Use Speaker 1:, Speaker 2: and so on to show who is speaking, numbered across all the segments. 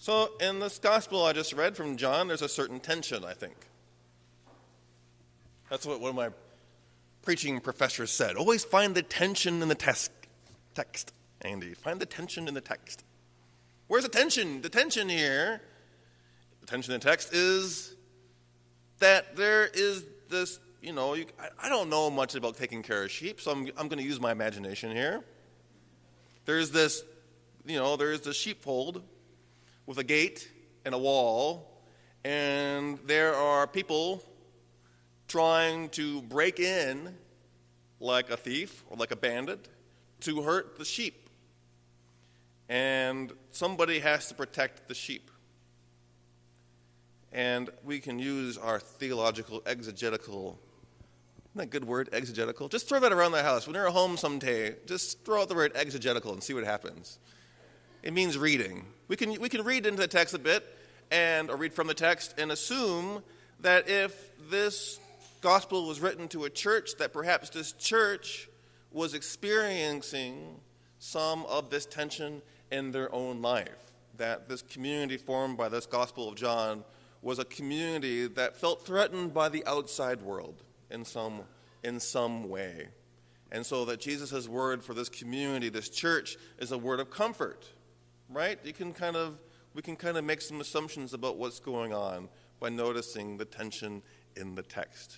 Speaker 1: So in this gospel I just read from John, there's a certain tension, I think. That's what one of my preaching professors said. Always find the tension in the text, Andy. Find the tension in the text. Where's the tension? The tension here, the tension in the text is that there is this, I don't know much about taking care of sheep, so I'm going to use my imagination here. There's this, there's the sheepfold with a gate and a wall, and there are people trying to break in like a thief or like a bandit to hurt the sheep. And somebody has to protect the sheep. And we can use our theological, exegetical, isn't that a good word, exegetical? Just throw that around the house. When you're home someday, just throw out the word exegetical and see what happens. It means reading. We can read into the text a bit or read from the text and assume that if this gospel was written to a church, that perhaps this church was experiencing some of this tension in their own life, that this community formed by this Gospel of John was a community that felt threatened by the outside world in some way. And so that Jesus' word for this community, this church, is a word of comfort, right? We can kind of make some assumptions about what's going on by noticing the tension in the text.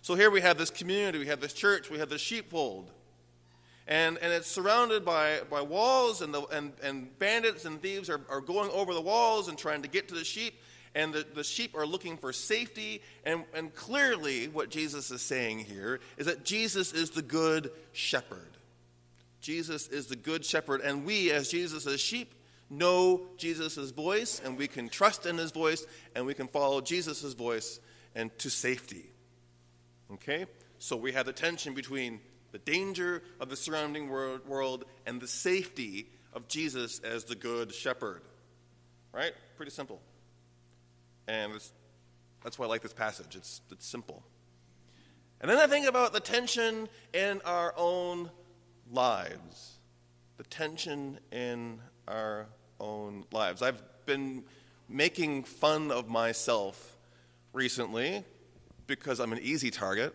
Speaker 1: So here we have this community, we have this church, we have this sheepfold. And it's surrounded by walls, and bandits and thieves are going over the walls and trying to get to the sheep, and the sheep are looking for safety. And clearly what Jesus is saying here is that Jesus is the good shepherd. Jesus is the good shepherd, and we as Jesus' sheep know Jesus' voice, and we can trust in his voice, and we can follow Jesus' voice and to safety. Okay? So we have the tension between the danger of the surrounding world and the safety of Jesus as the good shepherd. Right? Pretty simple. And that's why I like this passage. It's simple. And then I think about the tension in our own lives. The tension in our own lives. I've been making fun of myself recently because I'm an easy target.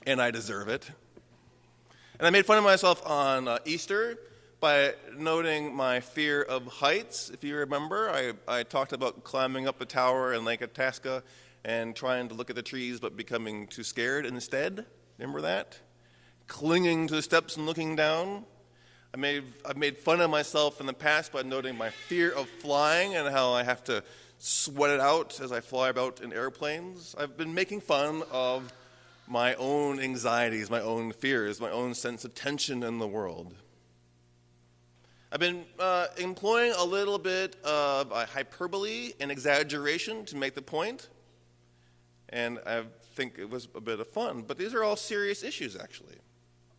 Speaker 1: And I deserve it. And I made fun of myself on Easter by noting my fear of heights. If you remember, I talked about climbing up the tower in Lake Itasca and trying to look at the trees but becoming too scared instead. Remember that? Clinging to the steps and looking down. I've made fun of myself in the past by noting my fear of flying and how I have to sweat it out as I fly about in airplanes. I've been making fun of my own anxieties, my own fears, my own sense of tension in the world. I've been employing a little bit of hyperbole and exaggeration to make the point, and I think it was a bit of fun. But these are all serious issues, actually,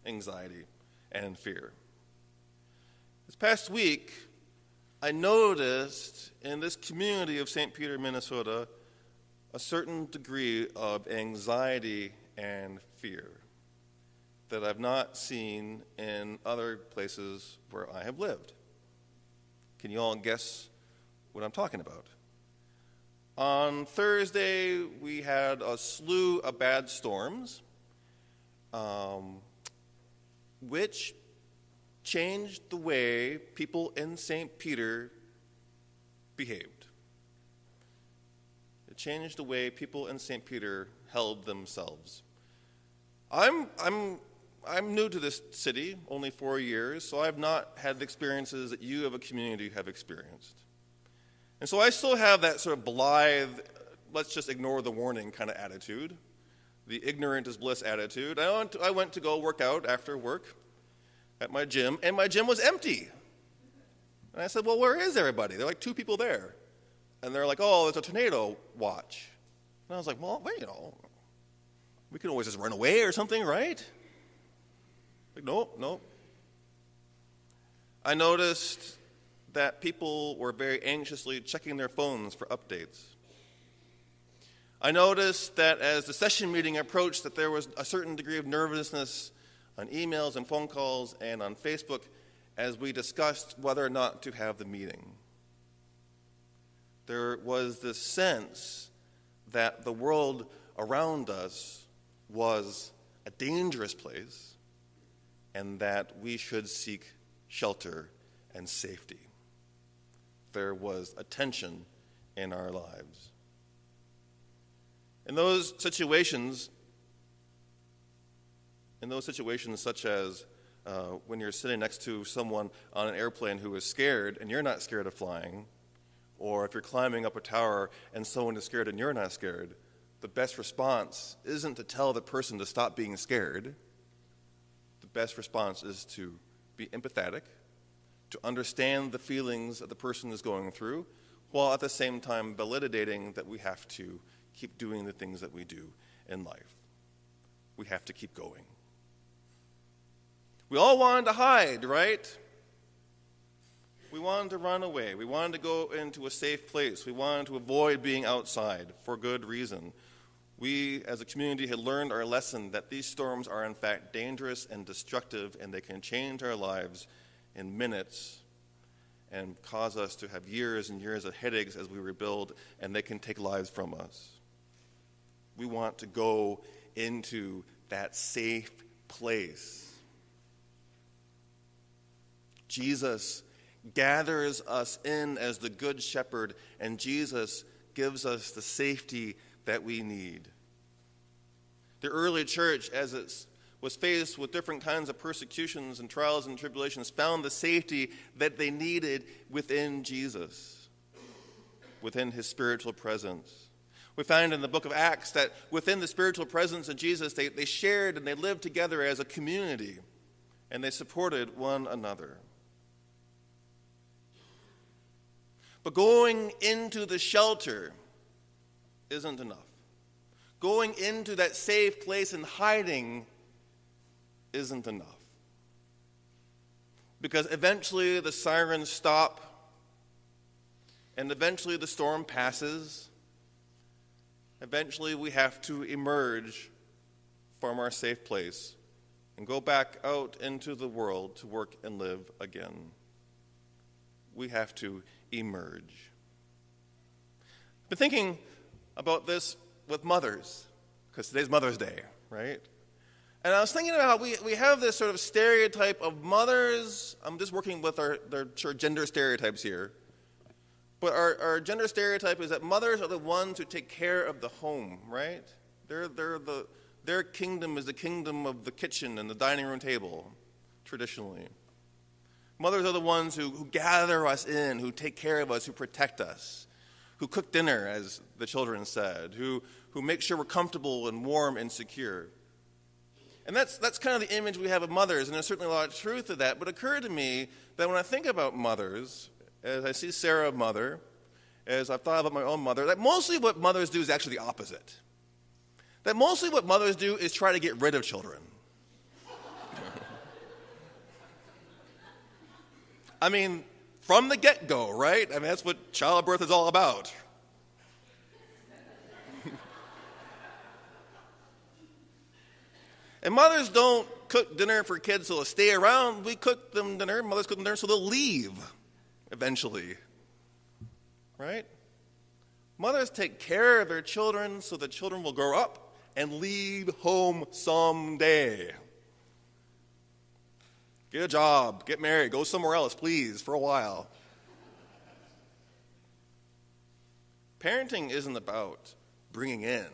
Speaker 1: anxiety and fear. This past week, I noticed in this community of St. Peter, Minnesota, a certain degree of anxiety and fear that I've not seen in other places where I have lived. Can you all guess what I'm talking about? On Thursday, we had a slew of bad storms, which changed the way people in St. Peter behaved. It changed the way people in St. Peter held themselves. I'm new to this city, only 4 years, so I've not had the experiences that you of a community have experienced. And so I still have that sort of blithe, let's just ignore the warning kind of attitude, the ignorant is bliss attitude. I went to go work out after work at my gym, and my gym was empty. And I said, well, where is everybody? There are like 2 people there. And they're like, oh, there's a tornado watch. And I was like, well, wait, we can always just run away or something, right? Like, nope. I noticed that people were very anxiously checking their phones for updates. I noticed that as the session meeting approached, that there was a certain degree of nervousness on emails and phone calls and on Facebook as we discussed whether or not to have the meeting. there was this sense that the world around us was a dangerous place and that we should seek shelter and safety. There was a tension in our lives. In those situations such as when you're sitting next to someone on an airplane who is scared and you're not scared of flying, or if you're climbing up a tower and someone is scared and you're not scared, the best response isn't to tell the person to stop being scared. The best response is to be empathetic, to understand the feelings that the person is going through, while at the same time validating that we have to keep doing the things that we do in life. We have to keep going. We all wanted to hide, right? We wanted to run away. We wanted to go into a safe place. We wanted to avoid being outside for good reason. We, as a community, had learned our lesson that these storms are, in fact, dangerous and destructive, and they can change our lives in minutes and cause us to have years and years of headaches as we rebuild, and they can take lives from us. We want to go into that safe place. Jesus gathers us in as the good shepherd, and Jesus gives us the safety that we need. The early church, as it was faced with different kinds of persecutions and trials and tribulations, found the safety that they needed within Jesus, within his spiritual presence. We find in the book of Acts that within the spiritual presence of Jesus, they shared and they lived together as a community, and they supported one another. But going into the shelter isn't enough. Going into that safe place and hiding isn't enough. Because eventually the sirens stop, and eventually the storm passes. Eventually we have to emerge from our safe place and go back out into the world to work and live again. We have to emerge. I've been thinking about this with mothers, because today's Mother's Day, right? And I was thinking about how we have this sort of stereotype of mothers. I'm just working with our sort of gender stereotypes here. But our gender stereotype is that mothers are the ones who take care of the home, right? Their kingdom is the kingdom of the kitchen and the dining room table, traditionally. Mothers are the ones who gather us in, who take care of us, who protect us, who cook dinner, as the children said, who make sure we're comfortable and warm and secure. And that's kind of the image we have of mothers, and there's certainly a lot of truth to that. But it occurred to me that when I think about mothers, as I see Sarah, mother, as I've thought about my own mother, that mostly what mothers do is actually the opposite. That mostly what mothers do is try to get rid of children. I mean, from the get-go, right? I mean, that's what childbirth is all about. And mothers don't cook dinner for kids so they'll stay around. We cook them dinner, mothers cook them dinner so they'll leave eventually, right? Mothers take care of their children so the children will grow up and leave home someday. Get a job, get married, go somewhere else, please, for a while. Parenting isn't about bringing in.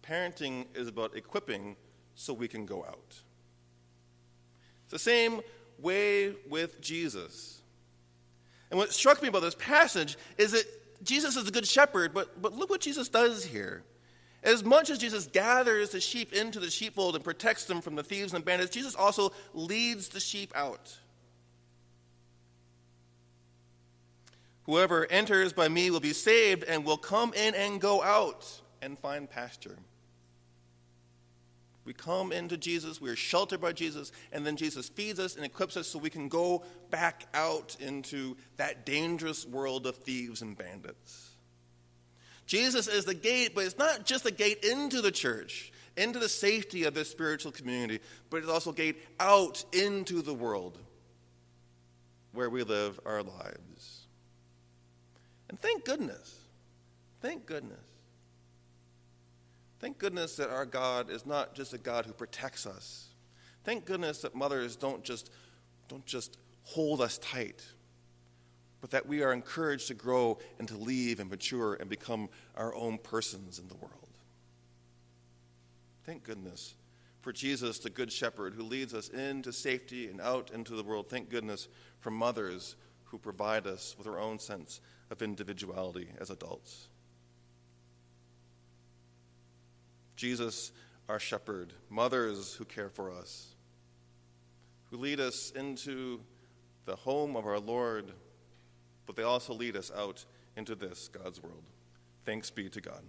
Speaker 1: Parenting is about equipping so we can go out. It's the same way with Jesus. And what struck me about this passage is that Jesus is the good shepherd, but look what Jesus does here. As much as Jesus gathers the sheep into the sheepfold and protects them from the thieves and bandits, Jesus also leads the sheep out. Whoever enters by me will be saved and will come in and go out and find pasture. We come into Jesus, we are sheltered by Jesus, and then Jesus feeds us and equips us so we can go back out into that dangerous world of thieves and bandits. Jesus is the gate, but it's not just a gate into the church, into the safety of this spiritual community, but it's also a gate out into the world where we live our lives. And Thank goodness. Thank goodness. Thank goodness that our God is not just a God who protects us. Thank goodness that mothers don't just hold us tight, but that we are encouraged to grow and to leave and mature and become our own persons in the world. Thank goodness for Jesus, the Good Shepherd, who leads us into safety and out into the world. Thank goodness for mothers who provide us with our own sense of individuality as adults. Jesus, our shepherd, mothers who care for us, who lead us into the home of our Lord, but they also lead us out into this, God's world. Thanks be to God.